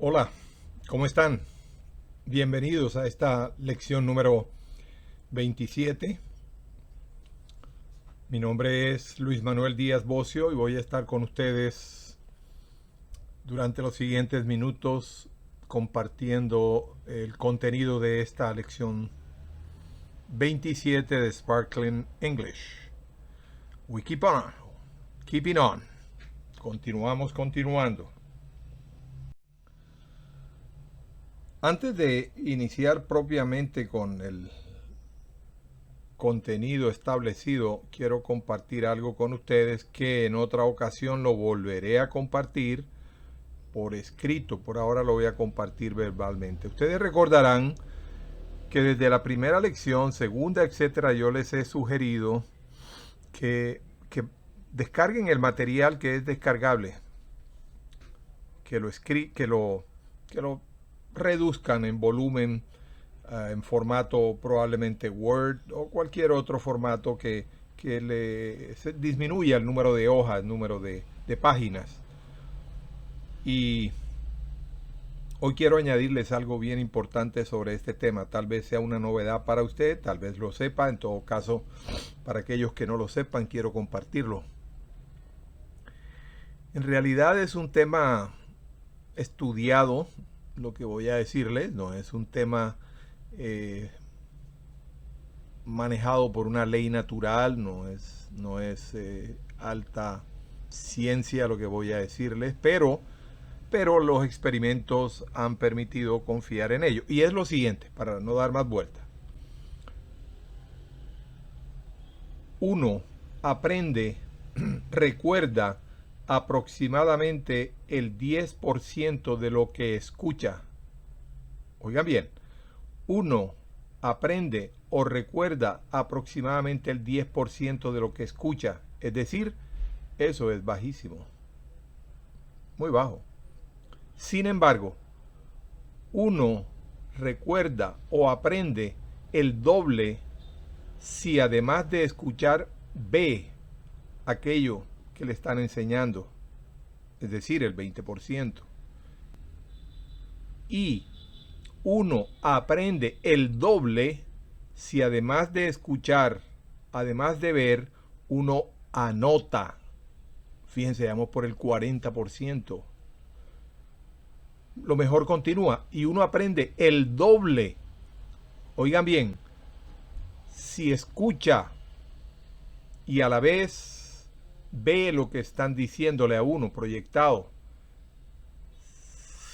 Hola, ¿cómo están? Bienvenidos a esta lección número 27. Mi nombre es Luis Manuel Díaz Bocio y voy a estar con ustedes durante los siguientes minutos compartiendo el contenido de esta lección 27 de Sparkling English. We keep on, keeping on. Continuando. Antes de iniciar propiamente con el contenido establecido, quiero compartir algo con ustedes que en otra ocasión lo volveré a compartir por escrito. Por ahora lo voy a compartir verbalmente. Ustedes recordarán que desde la primera lección, segunda, etcétera, yo les he sugerido que descarguen el material que es descargable, que lo reduzcan en volumen, en formato probablemente Word o cualquier otro formato que disminuya el número de hojas, el número de páginas. Y hoy quiero añadirles algo bien importante sobre este tema. Tal vez sea una novedad para usted, tal vez lo sepa. En todo caso, para aquellos que no lo sepan, quiero compartirlo. En realidad es un tema estudiado, lo que voy a decirles, no es un tema manejado por una ley natural, no es alta ciencia lo que voy a decirles, pero los experimentos han permitido confiar en ello. Y es lo siguiente, para no dar más vuelta. Uno aprende, recuerda aproximadamente el 10% de lo que escucha. Oigan bien, uno aprende o recuerda aproximadamente el 10% de lo que escucha. Es decir, eso es bajísimo. Muy bajo. Sin embargo, uno recuerda o aprende el doble si además de escuchar ve aquello que le están enseñando, es decir, el 20%. Y uno aprende el doble si además de escuchar, además de ver, uno anota. Fíjense, vamos por el 40%. Lo mejor continúa y uno aprende el doble. Oigan bien, si escucha y a la vez ve lo que están diciéndole a uno proyectado,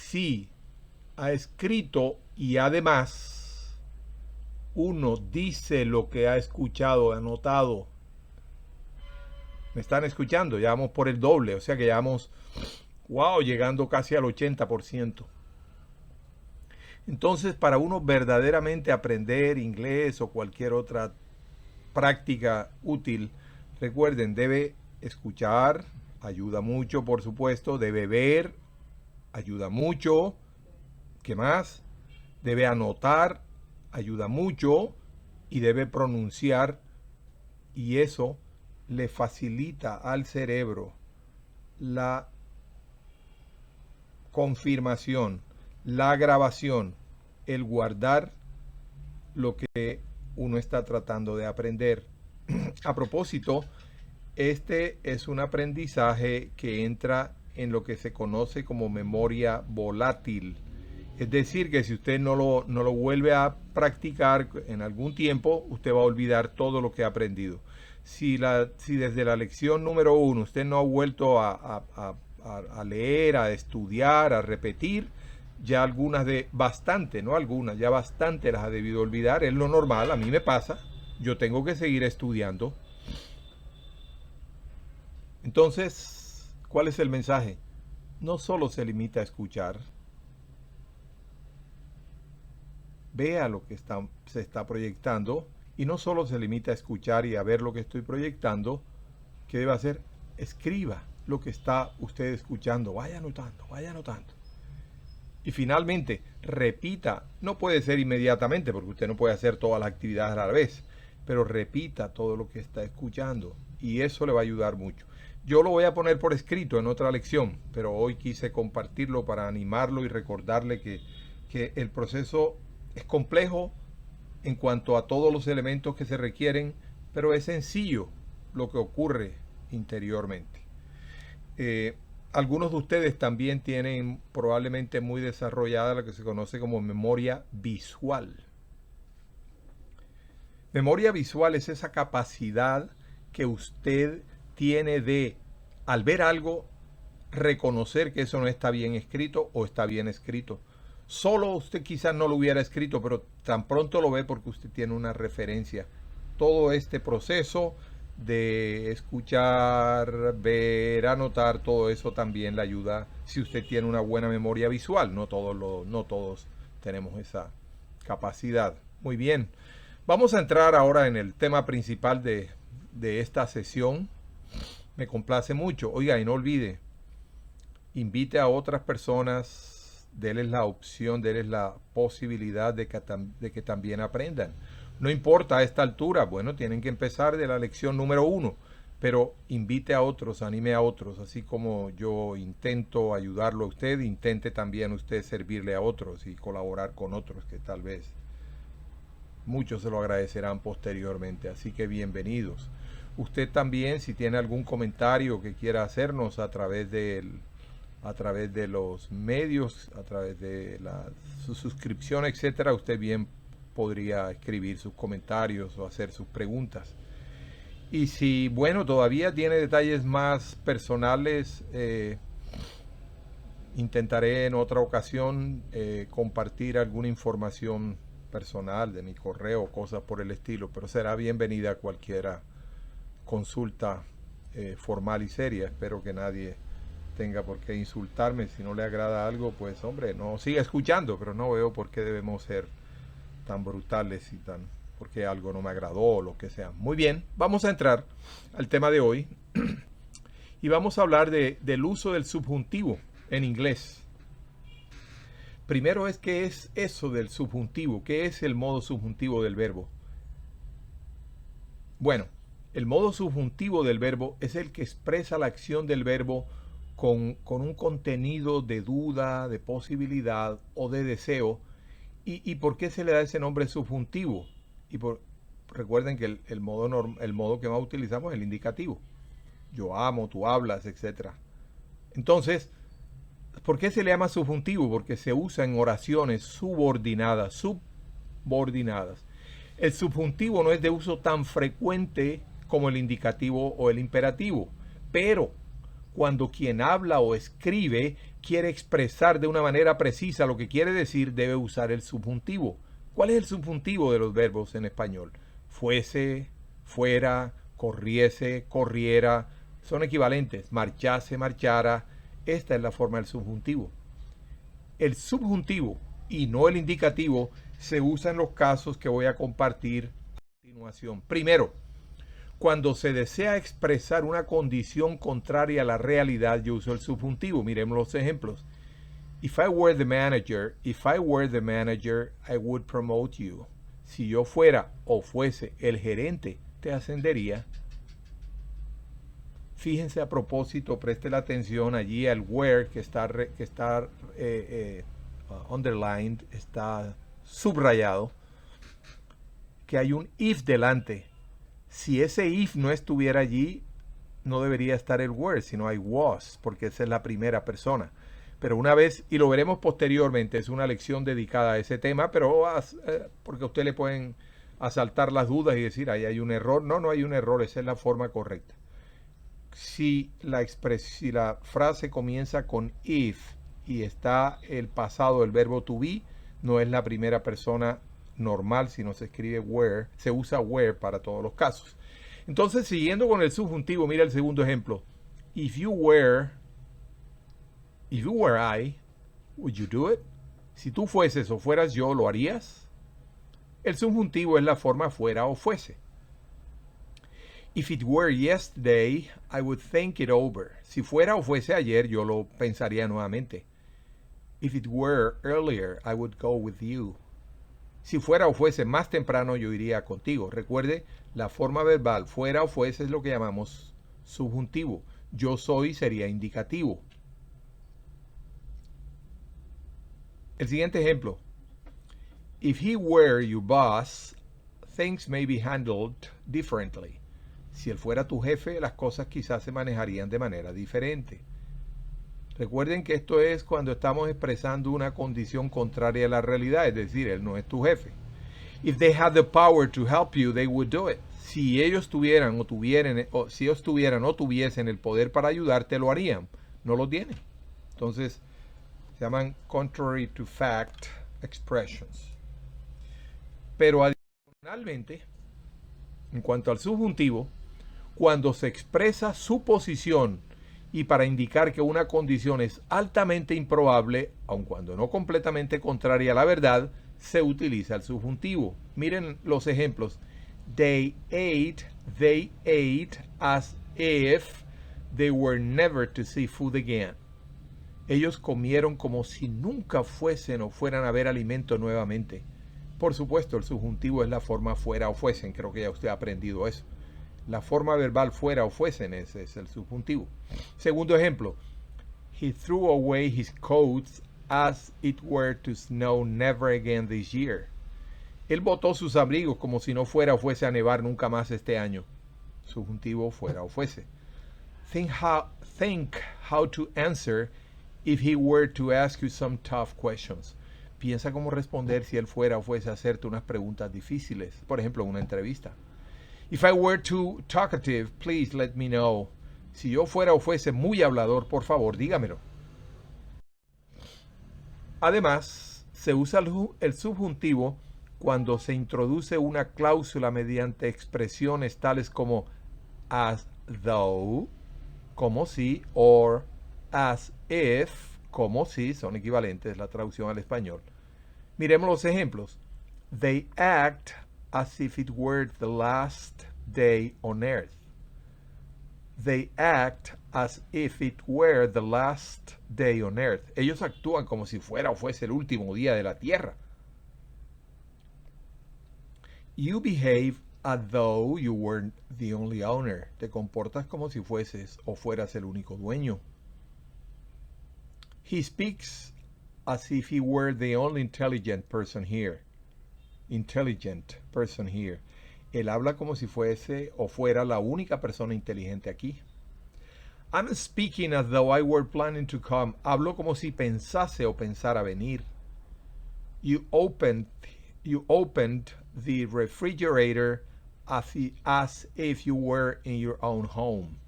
si ha escrito y además uno dice lo que ha escuchado, anotado. ¿Me están escuchando? Ya vamos por el doble, o sea que ya vamos, wow, llegando casi al 80%. Entonces, para uno verdaderamente aprender inglés o cualquier otra práctica útil, recuerden, debe escuchar, ayuda mucho, por supuesto, debe ver, ayuda mucho. ¿Qué más? Debe anotar, ayuda mucho, y debe pronunciar, y eso le facilita al cerebro la confirmación, la grabación, el guardar lo que uno está tratando de aprender. A propósito, este es un aprendizaje que entra en lo que se conoce como memoria volátil. Es decir, que si usted no lo vuelve a practicar en algún tiempo, usted va a olvidar todo lo que ha aprendido. Si desde la lección número 1 usted no ha vuelto a leer, a estudiar, a repetir, ya ya bastante las ha debido olvidar. Es lo normal, a mí me pasa. Yo tengo que seguir estudiando. Entonces, ¿cuál es el mensaje? No solo se limita a escuchar. Vea lo que se está proyectando y no solo se limita a escuchar y a ver lo que estoy proyectando. ¿Qué debe hacer? Escriba lo que está usted escuchando. Vaya anotando, vaya anotando. Y finalmente, repita. No puede ser inmediatamente porque usted no puede hacer todas las actividades a la vez, pero repita todo lo que está escuchando y eso le va a ayudar mucho. Yo lo voy a poner por escrito en otra lección, pero hoy quise compartirlo para animarlo y recordarle que el proceso es complejo en cuanto a todos los elementos que se requieren, pero es sencillo lo que ocurre interiormente. Algunos de ustedes también tienen probablemente muy desarrollada lo que se conoce como memoria visual. Memoria visual es esa capacidad que usted tiene de, al ver algo, reconocer que eso no está bien escrito o está bien escrito. Solo usted quizás no lo hubiera escrito, pero tan pronto lo ve porque usted tiene una referencia. Todo este proceso de escuchar, ver, anotar, todo eso también le ayuda si usted tiene una buena memoria visual. No todos tenemos esa capacidad. Muy bien. Vamos a entrar ahora en el tema principal de esta sesión. Me complace mucho. Oiga, y no olvide, invite a otras personas, déles la opción, déles la posibilidad de que también aprendan. No importa a esta altura, bueno, tienen que empezar de la lección número 1, pero invite a otros, anime a otros, así como yo intento ayudarlo a usted, intente también usted servirle a otros y colaborar con otros que tal vez muchos se lo agradecerán posteriormente, así que bienvenidos. Usted también, si tiene algún comentario que quiera hacernos a través de los medios, a través de su suscripción, etcétera, usted bien podría escribir sus comentarios o hacer sus preguntas. Y si, bueno, todavía tiene detalles más personales, intentaré en otra ocasión compartir alguna información personal de mi correo, cosas por el estilo, pero será bienvenida cualquiera consulta formal y seria. Espero que nadie tenga por qué insultarme. Si no le agrada algo, pues hombre, no siga escuchando, pero no veo por qué debemos ser tan brutales y tan porque algo no me agradó o lo que sea. Muy bien, vamos a entrar al tema de hoy y vamos a hablar del uso del subjuntivo en inglés. Primero ¿qué es eso del subjuntivo? ¿Qué es el modo subjuntivo del verbo? Bueno, el modo subjuntivo del verbo es el que expresa la acción del verbo con un contenido de duda, de posibilidad o de deseo. ¿Y por qué se le da ese nombre subjuntivo? Recuerden que el modo que más utilizamos es el indicativo. Yo amo, tú hablas, etc. Entonces, ¿por qué se le llama subjuntivo? Porque se usa en oraciones subordinadas. El subjuntivo no es de uso tan frecuente como el indicativo o el imperativo, pero cuando quien habla o escribe quiere expresar de una manera precisa lo que quiere decir, debe usar el subjuntivo. ¿Cuál es el subjuntivo de los verbos en español? Fuese, fuera, corriese, corriera, son equivalentes. Marchase, marchara. Esta es la forma del subjuntivo. El subjuntivo y no el indicativo se usa en los casos que voy a compartir a continuación. Primero, cuando se desea expresar una condición contraria a la realidad, yo uso el subjuntivo. Miremos los ejemplos. If I were the manager, I would promote you. Si yo fuera o fuese el gerente, te ascendería. Fíjense a propósito, preste la atención allí al where que está underlined, está subrayado, que hay un if delante. Si ese if no estuviera allí, no debería estar el were, sino hay was, porque esa es la primera persona. Pero una vez, y lo veremos posteriormente, es una lección dedicada a ese tema, pero porque a usted le pueden asaltar las dudas y decir, ahí hay un error. No hay un error, esa es la forma correcta. Si la frase comienza con if y está el pasado, el verbo to be, no es la primera persona normal, sino se escribe were, se usa were para todos los casos. Entonces, siguiendo con el subjuntivo, mira el segundo ejemplo. If you were I, would you do it? Si tú fueses o fueras yo, ¿lo harías? El subjuntivo es la forma fuera o fuese. If it were yesterday, I would think it over. Si fuera o fuese ayer, yo lo pensaría nuevamente. If it were earlier, I would go with you. Si fuera o fuese más temprano, yo iría contigo. Recuerde, la forma verbal fuera o fuese es lo que llamamos subjuntivo. Yo soy sería indicativo. El siguiente ejemplo. If he were your boss, things may be handled differently. Si él fuera tu jefe, las cosas quizás se manejarían de manera diferente. Recuerden que esto es cuando estamos expresando una condición contraria a la realidad, es decir, él no es tu jefe. If they had the power to help you, they would do it. Si ellos tuvieran o tuviesen el poder para ayudarte, lo harían. No lo tienen. Entonces, se llaman contrary to fact expressions. Pero adicionalmente, en cuanto al subjuntivo, cuando se expresa su posición y para indicar que una condición es altamente improbable, aun cuando no completamente contraria a la verdad, se utiliza el subjuntivo. Miren los ejemplos. They ate as if they were never to see food again. Ellos comieron como si nunca fuesen o fueran a ver alimento nuevamente. Por supuesto, el subjuntivo es la forma fuera o fuesen. Creo que ya usted ha aprendido eso. La forma verbal fuera o fuesen es el subjuntivo. Segundo ejemplo. He threw away his coats as it were to snow never again this year. Él botó sus abrigos como si no fuera o fuese a nevar nunca más este año. Subjuntivo fuera o fuese. Think how to answer if he were to ask you some tough questions. Piensa cómo responder si él fuera o fuese a hacerte unas preguntas difíciles. Por ejemplo, en una entrevista. If I were too talkative, please let me know. Si yo fuera o fuese muy hablador, por favor, dígamelo. Además, se usa el subjuntivo cuando se introduce una cláusula mediante expresiones tales como as though, como si, or as if, como si, son equivalentes, la traducción al español. Miremos los ejemplos. They act as if it were the last day on earth. They act as if it were the last day on earth. Ellos actúan como si fuera o fuese el último día de la tierra. You behave as though you were the only owner. Te comportas como si fueses o fueras el único dueño. He speaks as if he were the only intelligent person here. Intelligent person here. Él habla como si fuese o fuera la única persona inteligente aquí. I'm speaking as though I were planning to come. Hablo como si pensase o pensara venir. You opened the refrigerator as if you were in your own home.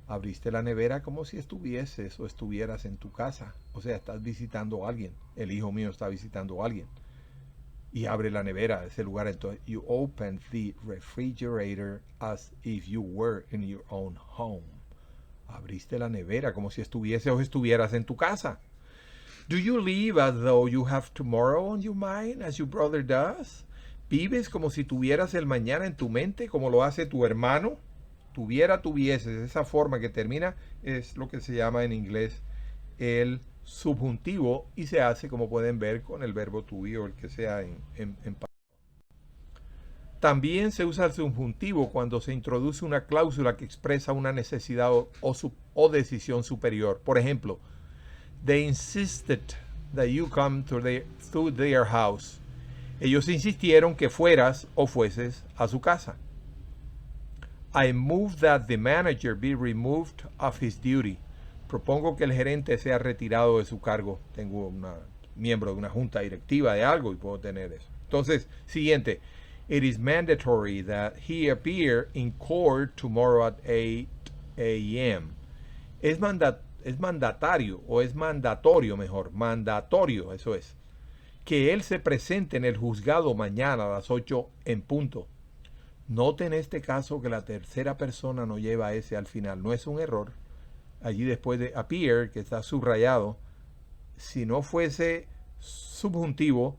Abriste la nevera como si estuvieses o estuvieras en tu casa. O sea, estás visitando a alguien. El hijo mío está visitando a alguien. Y abre la nevera, ese lugar. Entonces, you opened the refrigerator as if you were in your own home. Abriste la nevera como si estuviese o estuvieras en tu casa. Do you live as though you have tomorrow on your mind, as your brother does? ¿Vives como si tuvieras el mañana en tu mente, como lo hace tu hermano? Tuvieses. Esa forma que termina es lo que se llama en inglés el subjuntivo y se hace, como pueden ver, con el verbo to be o el que sea en pasado. También se usa el subjuntivo cuando se introduce una cláusula que expresa una necesidad o decisión superior. Por ejemplo, they insisted that you come to their house. Ellos insistieron que fueras o fueses a su casa. I move that the manager be removed of his duty. Propongo que el gerente sea retirado de su cargo. Tengo un miembro de una junta directiva de algo y puedo tener eso. Entonces, siguiente. It is mandatory that he appear in court tomorrow at 8 a.m. Es mandatario, o es mandatorio mejor, mandatorio, eso es, que él se presente en el juzgado mañana a las 8 en punto. Note en este caso que la tercera persona no lleva ese al final, no es un error. Allí después de appear, que está subrayado, si no fuese subjuntivo,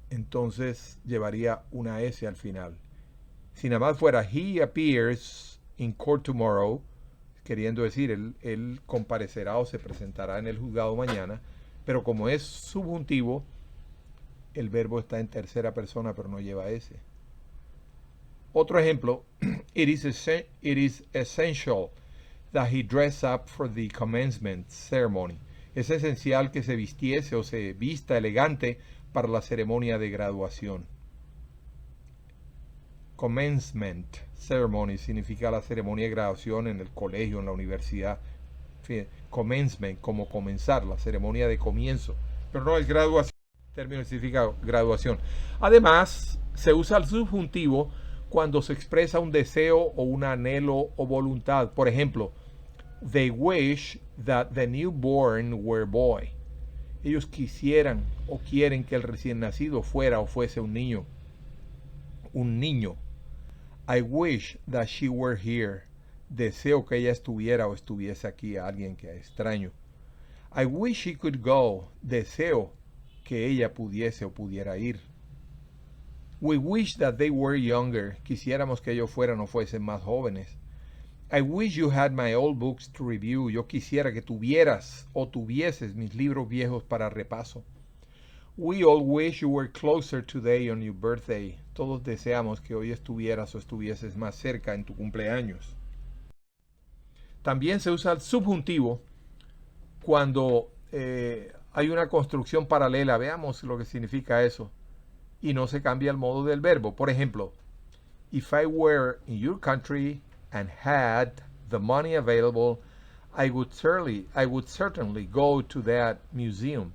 entonces llevaría una S al final. Si nada más fuera he appears in court tomorrow, queriendo decir él comparecerá o se presentará en el juzgado mañana, pero como es subjuntivo, el verbo está en tercera persona pero no lleva S. Otro ejemplo, it is essential that he dress up for the commencement ceremony. Es esencial que se vistiese o se vista elegante para la ceremonia de graduación. Commencement ceremony significa la ceremonia de graduación en el colegio, en la universidad. Commencement, como comenzar, la ceremonia de comienzo. Pero no es graduación, el término significa graduación. Además, se usa el subjuntivo cuando se expresa un deseo o un anhelo o voluntad. Por ejemplo, they wish that the newborn were boy. Ellos quisieran o quieren que el recién nacido fuera o fuese un niño. Un niño. I wish that she were here. Deseo que ella estuviera o estuviese aquí, a alguien que extraño. I wish she could go. Deseo que ella pudiese o pudiera ir. We wish that they were younger. Quisiéramos que ellos fueran o fuesen más jóvenes. I wish you had my old books to review. Yo quisiera que tuvieras o tuvieses mis libros viejos para repaso. We all wish you were closer today on your birthday. Todos deseamos que hoy estuvieras o estuvieses más cerca en tu cumpleaños. También se usa el subjuntivo cuando hay una construcción paralela. Veamos lo que significa eso. Y no se cambia el modo del verbo. Por ejemplo, if I were in your country and had the money available, I would certainly go to that museum.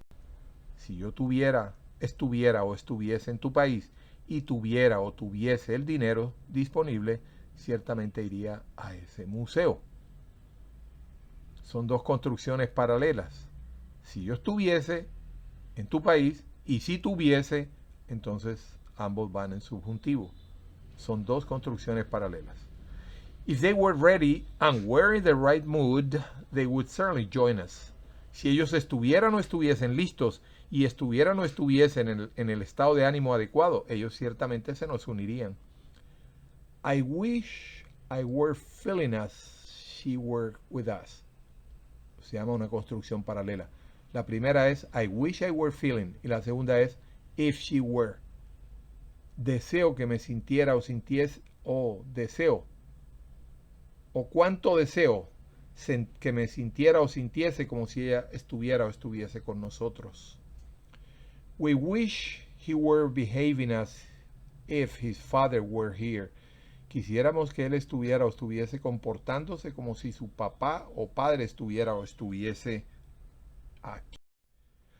Si yo estuviera o estuviese en tu país y tuviera o tuviese el dinero disponible, ciertamente iría a ese museo. Son dos construcciones paralelas. Si yo estuviese en tu país y si tuviese, entonces ambos van en subjuntivo. Son dos construcciones paralelas. If they were ready and were in the right mood, they would certainly join us. Si ellos estuvieran o estuviesen listos y estuvieran o estuviesen en el estado de ánimo adecuado, ellos ciertamente se nos unirían. I wish I were feeling as she were with us. Se llama una construcción paralela. La primera es I wish I were feeling y la segunda es if she were. Deseo que me sintiera o sintiese o deseo o cuánto deseo que me sintiera o sintiese como si ella estuviera o estuviese con nosotros. We wish he were behaving as if his father were here. Quisiéramos que él estuviera o estuviese comportándose como si su papá o padre estuviera o estuviese aquí.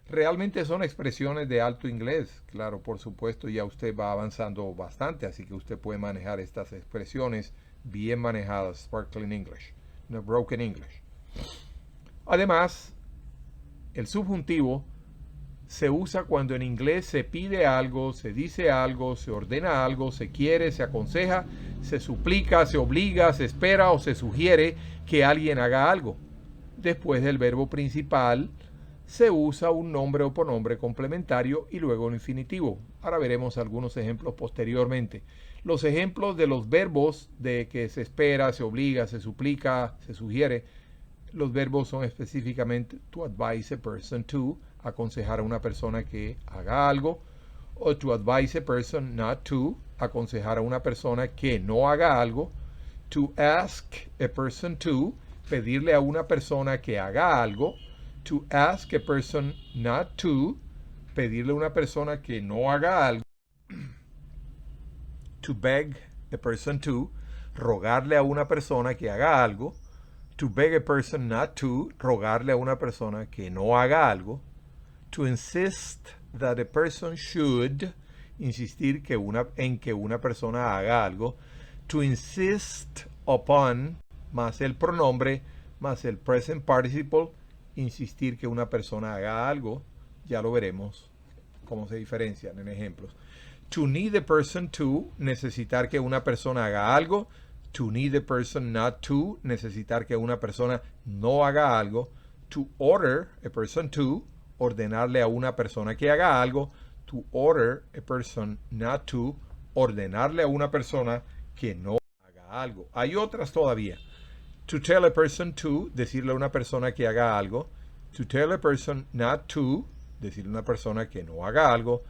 Realmente son expresiones de alto inglés, claro, por supuesto, ya usted va avanzando bastante, así que usted puede manejar estas expresiones bien manejadas, sparkling English, no broken English. Además, el subjuntivo se usa cuando en inglés se pide algo, se dice algo, se ordena algo, se quiere, se aconseja, se suplica, se obliga, se espera o se sugiere que alguien haga algo. Después del verbo principal se usa un nombre o pronombre complementario y luego un infinitivo. Ahora veremos algunos ejemplos posteriormente. Los ejemplos de los verbos de que se espera, se obliga, se suplica, se sugiere, los verbos son específicamente to advise a person to, aconsejar a una persona que haga algo, o to advise a person not to, aconsejar a una persona que no haga algo, to ask a person to, pedirle a una persona que haga algo, to ask a person not to, pedirle a una persona que no haga algo, to beg a person to, rogarle a una persona que haga algo, to beg a person not to, rogarle a una persona que no haga algo, to insist that a person should, insistir en que una persona haga algo, to insist upon, más el pronombre, más el present participle, insistir que una persona haga algo, ya lo veremos cómo se diferencian en ejemplos. To need a person to, necesitar que una persona haga algo. To need a person not to, necesitar que una persona no haga algo. To order a person to, ordenarle a una persona que haga algo. To order a person not to, ordenarle a una persona que no haga algo. Hay otras todavía. To tell a person to, decirle a una persona que haga algo. To tell a person not to, decirle a una persona que no haga algo.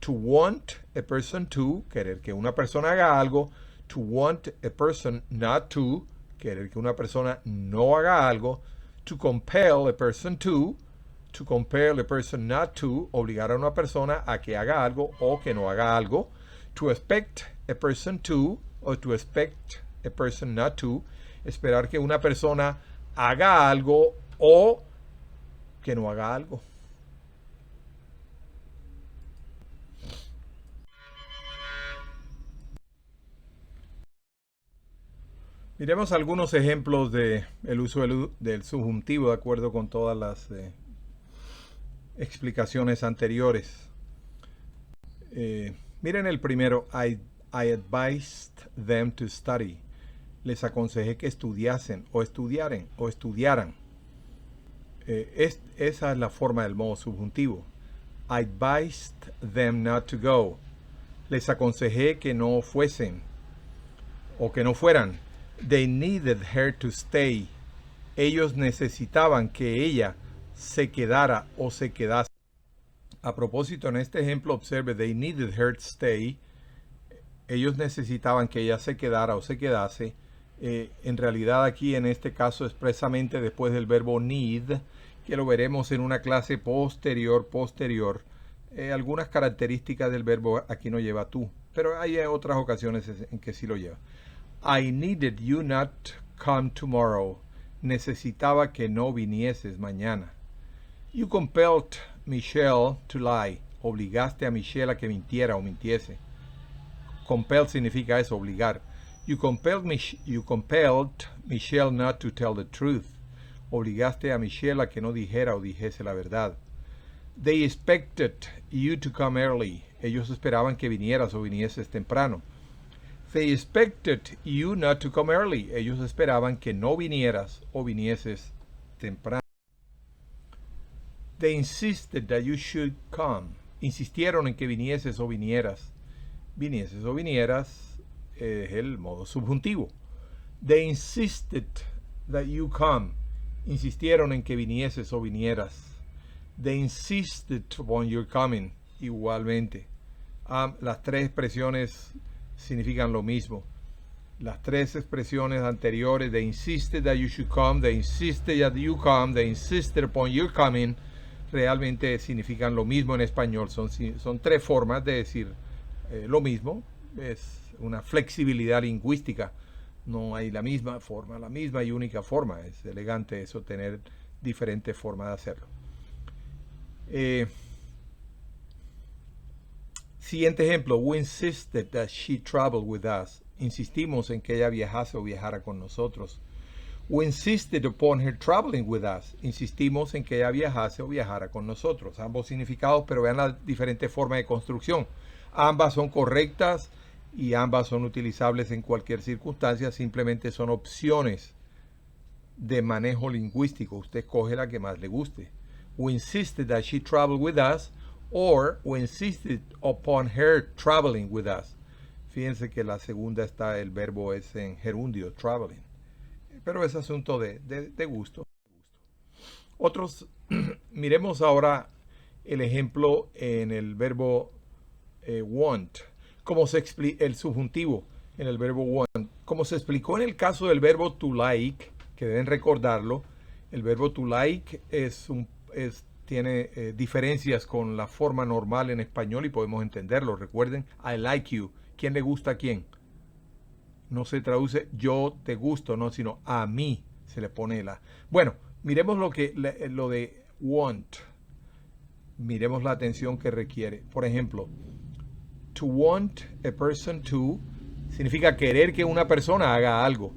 To want a person to, querer que una persona haga algo. To want a person not to, querer que una persona no haga algo. To compel a person to compel a person not to, obligar a una persona a que haga algo o que no haga algo. To expect a person to, o to expect a person not to, esperar que una persona haga algo o que no haga algo. Miremos algunos ejemplos de el uso del subjuntivo de acuerdo con todas las explicaciones anteriores. Miren el primero, I advised them to study. Les aconsejé que estudiasen o estudiaran. Esa es la forma del modo subjuntivo. I advised them not to go. Les aconsejé que no fuesen o que no fueran. They needed her to stay. Ellos necesitaban que ella se quedara o se quedase. A propósito, en este ejemplo, observe, they needed her to stay. Ellos necesitaban que ella se quedara o se quedase. En realidad aquí en este caso expresamente después del verbo need, que lo veremos en una clase posterior. Algunas características del verbo aquí no lleva tú, pero hay otras ocasiones en que sí lo lleva. I needed you not come tomorrow. Necesitaba que no vinieses mañana. You compelled Michelle to lie. Obligaste a Michelle a que mintiera o mintiese. Compel significa eso, obligar. You compelled Michelle not to tell the truth. Obligaste a Michelle a que no dijera o dijese la verdad. They expected you to come early. Ellos esperaban que vinieras o vinieses temprano. They expected you not to come early. Ellos esperaban que no vinieras o vinieses temprano. They insisted that you should come. Insistieron en que vinieses o vinieras. Vinieses o vinieras es el modo subjuntivo. They insisted that you come. Insistieron en que vinieses o vinieras. They insisted upon your coming. Igualmente. Las tres expresiones significan lo mismo. Las tres expresiones anteriores, they insisted that you should come, they insisted that you come, they insisted upon your coming, realmente significan lo mismo en español. Son tres formas de decir lo mismo. Es una flexibilidad lingüística. No hay la misma forma, la misma y única forma. Es elegante eso, tener diferentes formas de hacerlo. Siguiente ejemplo. We insisted that she travel with us. Insistimos en que ella viajase o viajara con nosotros. We insisted upon her traveling with us. Insistimos en que ella viajase o viajara con nosotros. Ambos significados, pero vean la diferente forma de construcción. Ambas son correctas y ambas son utilizables en cualquier circunstancia. Simplemente son opciones de manejo lingüístico. Usted escoge la que más le guste. We insisted that she travel with us. Or we insisted upon her traveling with us. Fíjense que la segunda está, el verbo es en gerundio, traveling. Pero es asunto de gusto. Otros, miremos ahora el ejemplo en el verbo want. Como se explica el subjuntivo en el verbo want. Como se explicó en el caso del verbo to like, que deben recordarlo, el verbo to like tiene diferencias con la forma normal en español y podemos entenderlo. Recuerden, I like you. ¿Quién le gusta a quién? No se traduce yo te gusto, no, sino a mí se le pone la. Bueno, miremos lo de want. Miremos la atención que requiere. Por ejemplo, to want a person to significa querer que una persona haga algo.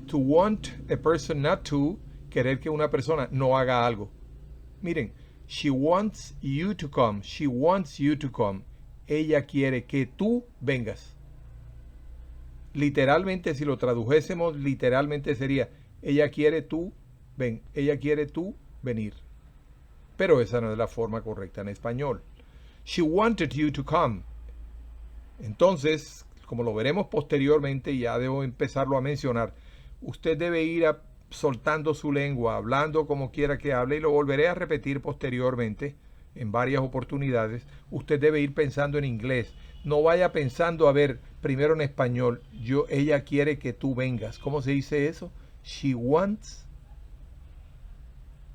To want a person not to, querer que una persona no haga algo. Miren, she wants you to come. She wants you to come. Ella quiere que tú vengas. Literalmente, si lo tradujésemos, literalmente sería, ella quiere tú, ven. Ella quiere tú venir. Pero esa no es la forma correcta en español. She wanted you to come. Entonces, como lo veremos posteriormente, ya debo empezarlo a mencionar, usted debe ir soltando su lengua, hablando como quiera que hable, y lo volveré a repetir posteriormente. en varias oportunidades, usted debe ir pensando en inglés. No vaya pensando, a ver, primero en español. Ella quiere que tú vengas. ¿Cómo se dice eso? She wants.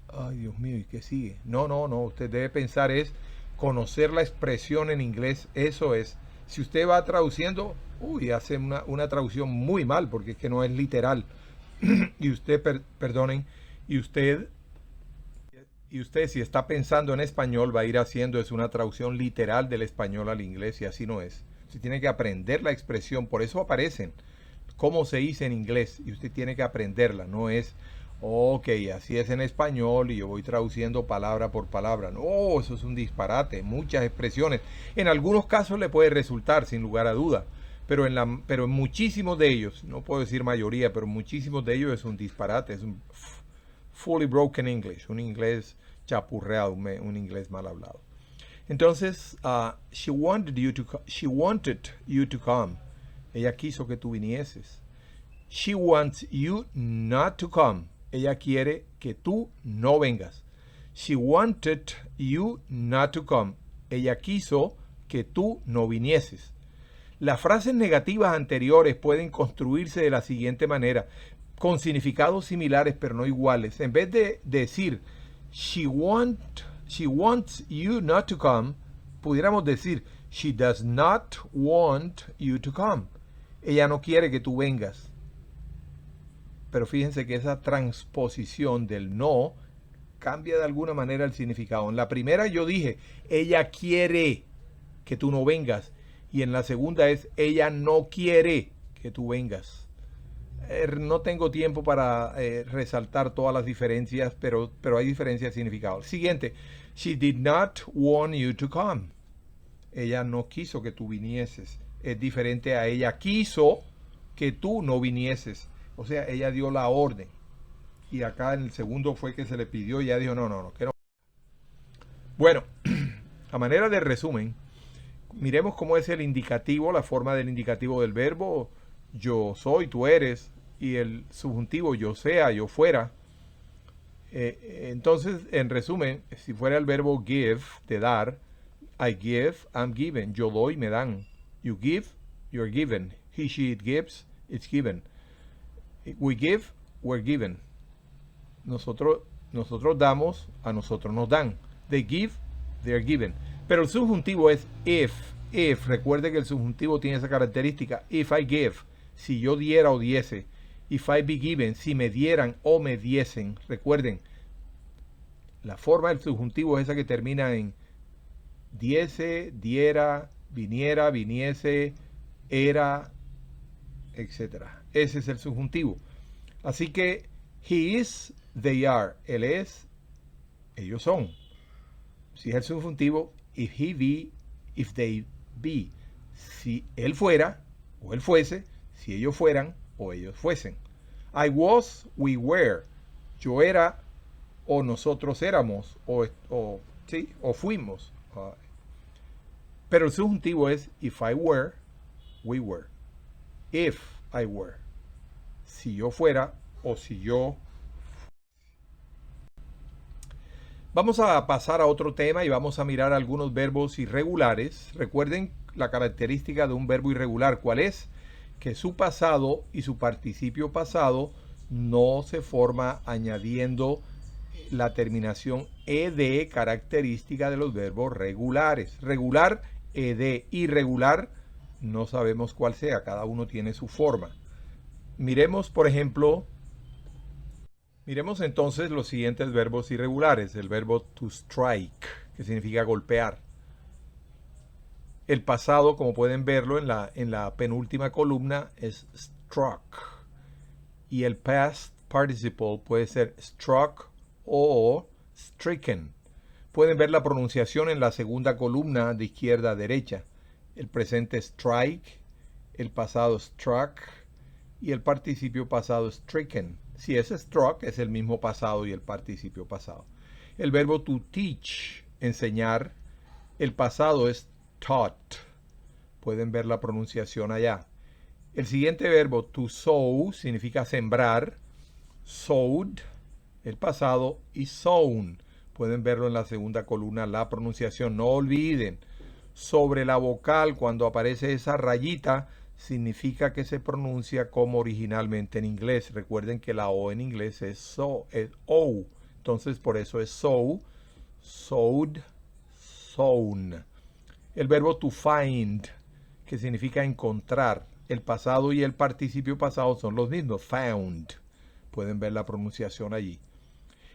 Ay, Dios mío, ¿y qué sigue? No. Usted debe pensar es conocer la expresión en inglés. Eso es. Si usted va traduciendo, hace una traducción muy mal porque es que no es literal. Y usted, perdonen, y usted si está pensando en español va a ir haciendo es una traducción literal del español al inglés y así no es. Usted tiene que aprender la expresión, por eso aparecen cómo se dice en inglés y usted tiene que aprenderla, no es, ok, así es en español y yo voy traduciendo palabra por palabra. No, eso es un disparate, muchas expresiones. En algunos casos le puede resultar, sin lugar a duda, pero en muchísimos de ellos, no puedo decir mayoría, pero muchísimos de ellos es un disparate, es un fully broken English, un inglés chapurreado, un inglés mal hablado. Entonces, she wanted you to come. Ella quiso que tú vinieses. She wants you not to come. Ella quiere que tú no vengas. She wanted you not to come. Ella quiso que tú no vinieses. Las frases negativas anteriores pueden construirse de la siguiente manera, con significados similares pero no iguales. En vez de decir she wants you not to come, pudiéramos decir she does not want you to come. Ella no quiere que tú vengas. Pero fíjense que esa transposición del no cambia de alguna manera el significado. En la primera yo dije, ella quiere que tú no vengas. Y en la segunda es, ella no quiere que tú vengas. No tengo tiempo para resaltar todas las diferencias, pero hay diferencias de significado. Siguiente, she did not want you to come. Ella no quiso que tú vinieses. Es diferente a ella quiso que tú no vinieses. O sea, ella dio la orden. Y acá en el segundo fue que se le pidió y ella dijo, no, que no. Bueno, a manera de resumen, miremos cómo es el indicativo, la forma del indicativo del verbo yo soy, tú eres, y el subjuntivo yo sea, yo fuera. Entonces, en resumen, si fuera el verbo give, de dar, I give, I'm given. Yo doy, me dan. You give, you're given. He, she, it gives, it's given. We give, we're given. Nosotros damos, a nosotros nos dan. They give, they're given. Pero el subjuntivo es if. If, recuerde que el subjuntivo tiene esa característica. If I give, si yo diera o diese. If I be given, si me dieran o me diesen. Recuerden, la forma del subjuntivo es esa que termina en diese, diera, viniera, viniese, era, etc. Ese es el subjuntivo. Así que he is, they are. Él es, ellos son. Si es el subjuntivo, if he be, if they be. Si él fuera o él fuese, si ellos fueran o ellos fuesen. I was, we were. Yo era o nosotros éramos o fuimos. Pero el subjuntivo es if I were, we were. If I were. Si yo fuera o si yo. Vamos a pasar a otro tema y vamos a mirar algunos verbos irregulares. Recuerden la característica de un verbo irregular. ¿Cuál es? Que su pasado y su participio pasado no se forma añadiendo la terminación ed, característica de los verbos regulares. Regular, ed. Irregular, no sabemos cuál sea. Cada uno tiene su forma. Miremos, por ejemplo, miremos entonces los siguientes verbos irregulares. El verbo to strike, que significa golpear. El pasado, como pueden verlo en la penúltima columna, es struck. Y el past participle puede ser struck o stricken. Pueden ver la pronunciación en la segunda columna de izquierda a derecha. El presente strike, el pasado struck y el participio pasado stricken. Si es struck, es el mismo pasado y el participio pasado. El verbo to teach, enseñar, el pasado es taught. Pueden ver la pronunciación allá. El siguiente verbo to sow significa sembrar. Sowed, el pasado, y sown. Pueden verlo en la segunda columna, la pronunciación. No olviden, sobre la vocal, cuando aparece esa rayita, significa que se pronuncia como originalmente en inglés. Recuerden que la O en inglés es so, es O. Entonces por eso es so, sowed, sown. El verbo to find, que significa encontrar. El pasado y el participio pasado son los mismos, found. Pueden ver la pronunciación allí.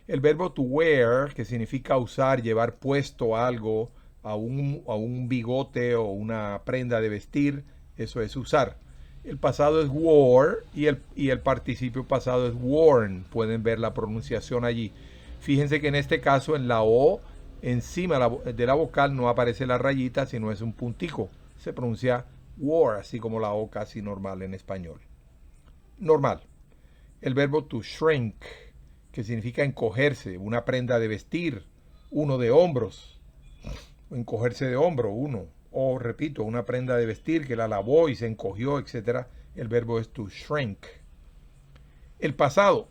El verbo to wear, que significa usar, llevar puesto algo, a un bigote o una prenda de vestir, eso es usar. El pasado es wore y el participio pasado es worn. Pueden ver la pronunciación allí. Fíjense que en este caso en la O, encima de la vocal no aparece la rayita, sino es un puntico. Se pronuncia wore, así como la O casi normal en español. Normal. El verbo to shrink, que significa encogerse, una prenda de vestir, uno de hombros. Encogerse de hombro, uno. O, repito, una prenda de vestir que la lavó y se encogió, etc. El verbo es to shrink. El pasado,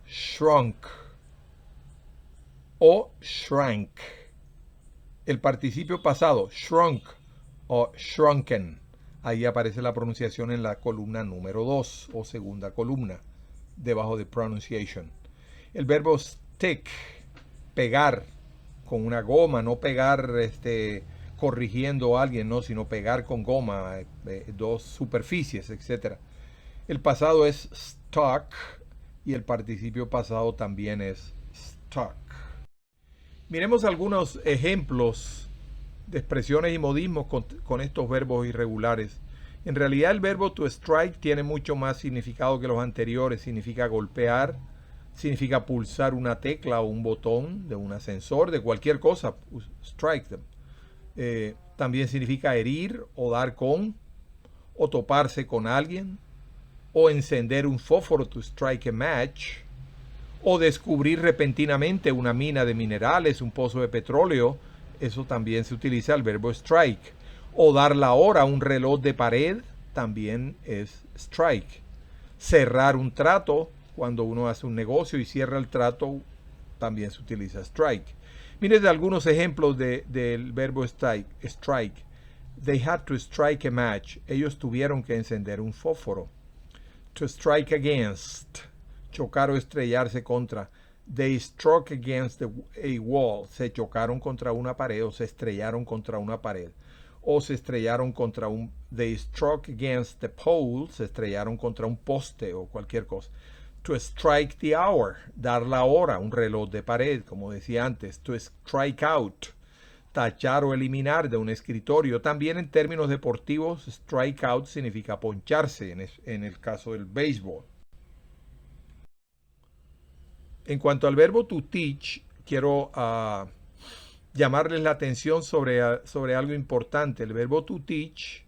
shrunk o shrank. El participio pasado, shrunk o shrunken. Ahí aparece la pronunciación en la columna número 2 o segunda columna, debajo de pronunciation. El verbo stick, pegar con una goma, no pegar corrigiendo a alguien, no, sino pegar con goma, dos superficies, etc. El pasado es stuck y el participio pasado también es stuck. Miremos algunos ejemplos de expresiones y modismos con estos verbos irregulares. En realidad el verbo to strike tiene mucho más significado que los anteriores. Significa golpear, significa pulsar una tecla o un botón de un ascensor, de cualquier cosa, strike them. También significa herir o dar con, o toparse con alguien, o encender un fósforo, to strike a match, o descubrir repentinamente una mina de minerales, un pozo de petróleo. Eso también se utiliza el verbo strike. O dar la hora a un reloj de pared también es strike. Cerrar un trato, cuando uno hace un negocio y cierra el trato, también se utiliza strike. Miren algunos ejemplos del verbo strike. They had to strike a match. Ellos tuvieron que encender un fósforo. To strike against, chocar o estrellarse contra. They struck against a wall. Se chocaron contra una pared o se estrellaron contra una pared. O se estrellaron contra un... They struck against the pole. Se estrellaron contra un poste o cualquier cosa. To strike the hour. Dar la hora. Un reloj de pared, como decía antes. To strike out. Tachar o eliminar de un escritorio. También en términos deportivos, strike out significa poncharse en el caso del béisbol. En cuanto al verbo to teach, quiero llamarles la atención sobre algo importante. El verbo to teach,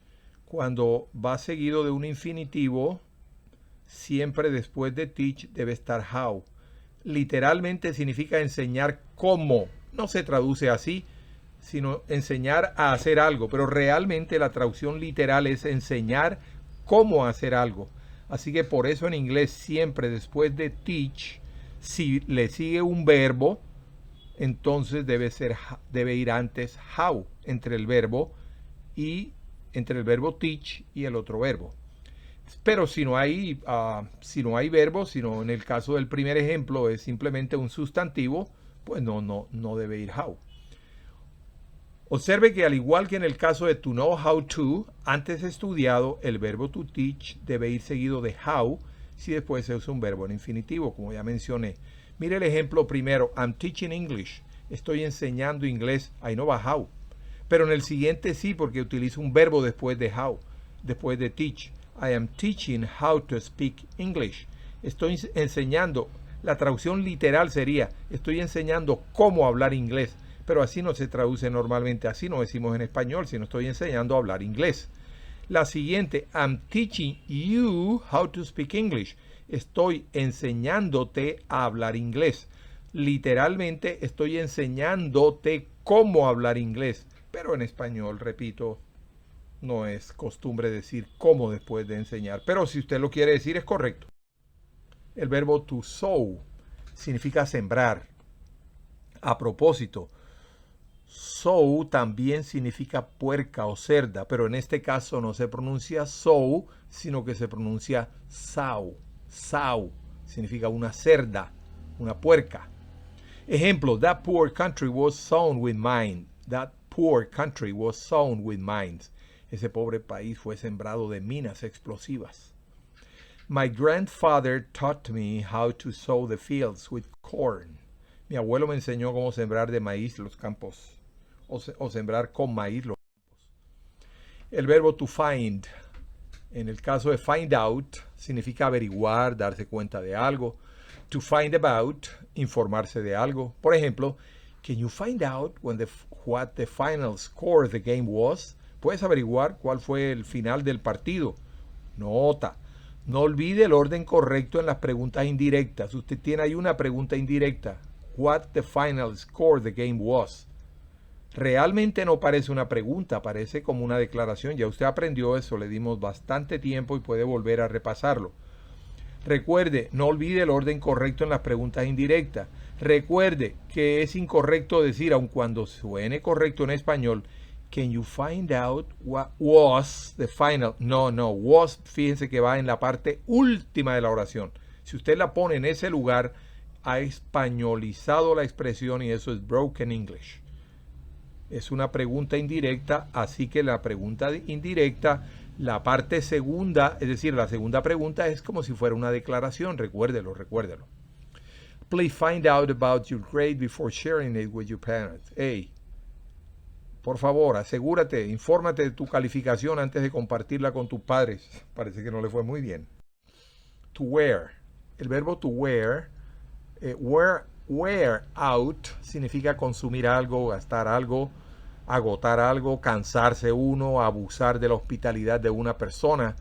cuando va seguido de un infinitivo, siempre después de teach debe estar how. Literalmente significa enseñar cómo. No se traduce así, sino enseñar a hacer algo. Pero realmente la traducción literal es enseñar cómo hacer algo. Así que por eso en inglés siempre después de teach, si le sigue un verbo, entonces debe ir antes how, entre el verbo teach y el otro verbo. Pero si no hay verbo, sino en el caso del primer ejemplo es simplemente un sustantivo, pues no debe ir how. Observe que al igual que en el caso de to know how to, antes estudiado, el verbo to teach debe ir seguido de how, si después se usa un verbo en infinitivo, como ya mencioné. Mire el ejemplo primero, I'm teaching English. Estoy enseñando inglés. Ahí no va how. Pero en el siguiente sí, porque utilizo un verbo después de how, después de teach. I am teaching how to speak English. Estoy enseñando, la traducción literal sería, estoy enseñando cómo hablar inglés. Pero así no se traduce normalmente, así no decimos en español, sino estoy enseñando a hablar inglés. La siguiente, I'm teaching you how to speak English. Estoy enseñándote a hablar inglés. Literalmente estoy enseñándote cómo hablar inglés. Pero en español, repito, no es costumbre decir cómo después de enseñar. Pero si usted lo quiere decir es correcto. El verbo to sow. significa sembrar. A propósito, sow también significa puerca o cerda, pero en este caso no se pronuncia sow, sino que se pronuncia sow. Sow significa una cerda, una puerca. Ejemplo, that poor country was sown with mines. That poor country was sown with mines. Ese pobre país fue sembrado de minas explosivas. My grandfather taught me how to sow the fields with corn. Mi abuelo me enseñó cómo sembrar de maíz los campos, o sembrar con maíz los campos. El verbo to find, en el caso de find out, significa averiguar, darse cuenta de algo. To find about, informarse de algo. Por ejemplo, can you find out what the final score of the game was? ¿Puedes averiguar cuál fue el final del partido? Nota. No olvide el orden correcto en las preguntas indirectas. Usted tiene ahí una pregunta indirecta. What the final score of the game was. Realmente no parece una pregunta, parece como una declaración. Ya usted aprendió eso, le dimos bastante tiempo y puede volver a repasarlo. Recuerde, no olvide el orden correcto en las preguntas indirectas. Recuerde que es incorrecto decir, aun cuando suene correcto en español, can you find out what was the final? No, was, fíjense que va en la parte última de la oración. Si usted la pone en ese lugar, ha españolizado la expresión y eso es broken English. Es una pregunta indirecta, así que la pregunta indirecta, la parte segunda, es decir, la segunda pregunta es como si fuera una declaración. Recuérdelo. Please find out about your grade before sharing it with your parents. Hey, por favor, asegúrate, infórmate de tu calificación antes de compartirla con tus padres. Parece que no le fue muy bien. To wear. El verbo to wear, wear out significa consumir algo, gastar algo, agotar algo, cansarse uno, abusar de la hospitalidad de una persona.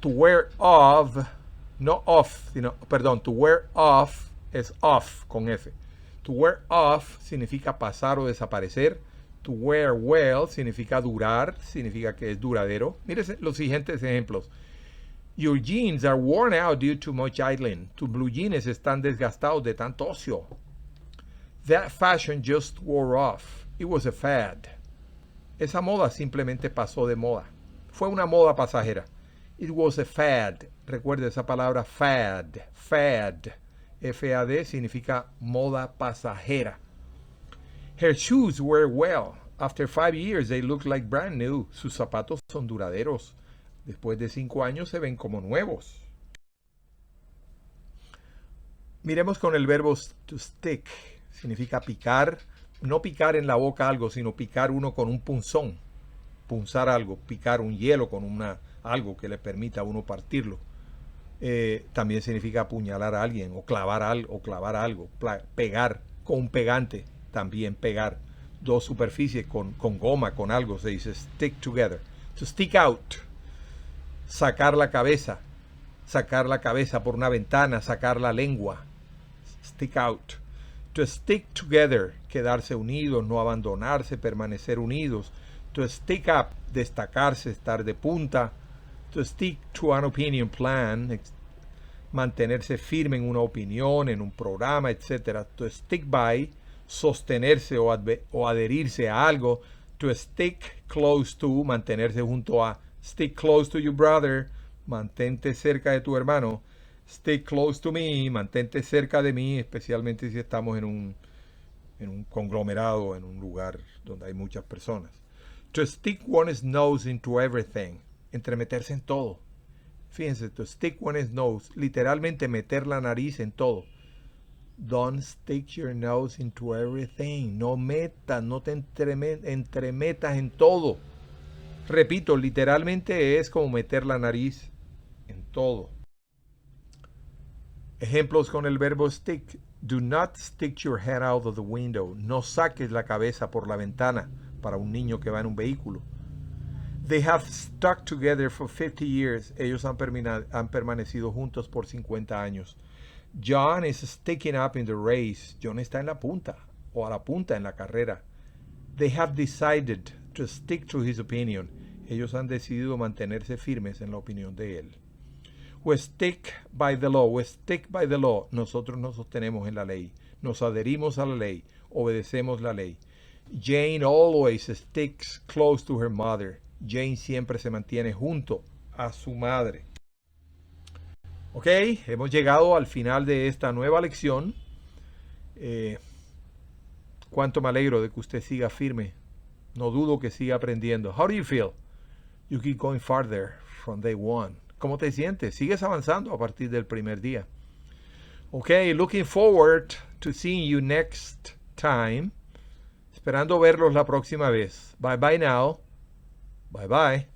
To wear off, no off, sino, perdón, to wear off es off con F. To wear off significa pasar o desaparecer. To wear well significa durar, significa que es duradero. Mire los siguientes ejemplos. Your jeans are worn out due to much idling. Tus blue jeans están desgastados de tanto ocio. That fashion just wore off. It was a fad. Esa moda simplemente pasó de moda. Fue una moda pasajera. It was a fad. Recuerde esa palabra fad. Fad. F-A-D significa moda pasajera. Her shoes wear well. After 5 years they look like brand new. Sus zapatos son duraderos. Después de 5 años se ven como nuevos. Miremos con el verbo to stick. Significa picar. No picar en la boca algo, sino picar uno con un punzón. Punzar algo, picar un hielo con algo que le permita a uno partirlo. También significa apuñalar a alguien o clavar algo. Pegar con un pegante, también pegar. Dos superficies con goma, con algo, se dice stick together. To stick out. Sacar la cabeza por una ventana, sacar la lengua. Stick out. To stick together, quedarse unidos, no abandonarse, permanecer unidos. To stick up, destacarse, estar de punta. To stick to an opinion plan, mantenerse firme en una opinión, en un programa, etc. To stick by, sostenerse o adherirse a algo. To stick close to, mantenerse junto a. Stick close to your brother, mantente cerca de tu hermano. Stick close to me, mantente cerca de mí, especialmente si estamos en un conglomerado, en un lugar donde hay muchas personas. To stick one's nose into everything, entremeterse en todo. Fíjense, to stick one's nose, literalmente meter la nariz en todo. Don't stick your nose into everything. No te entremetas en todo. Repito, literalmente es como meter la nariz en todo. Ejemplos con el verbo stick. Do not stick your head out of the window. No saques la cabeza por la ventana para un niño que va en un vehículo. They have stuck together for 50 years. Ellos han permanecido juntos por 50 años. John is sticking up in the race. John está en la punta o a la punta en la carrera. They have decided to stick to his opinion. Ellos han decidido mantenerse firmes en la opinión de él. We stick by the law. We stick by the law. Nosotros nos sostenemos en la ley. Nos adherimos a la ley. Obedecemos la ley. Jane always sticks close to her mother. Jane siempre se mantiene junto a su madre. Ok, hemos llegado al final de esta nueva lección. Cuánto me alegro de que usted siga firme. No dudo que siga aprendiendo. How do you feel? You keep going farther from day one. ¿Cómo te sientes? Sigues avanzando a partir del primer día. Ok, looking forward to seeing you next time. Esperando verlos la próxima vez. Bye bye now. Bye bye.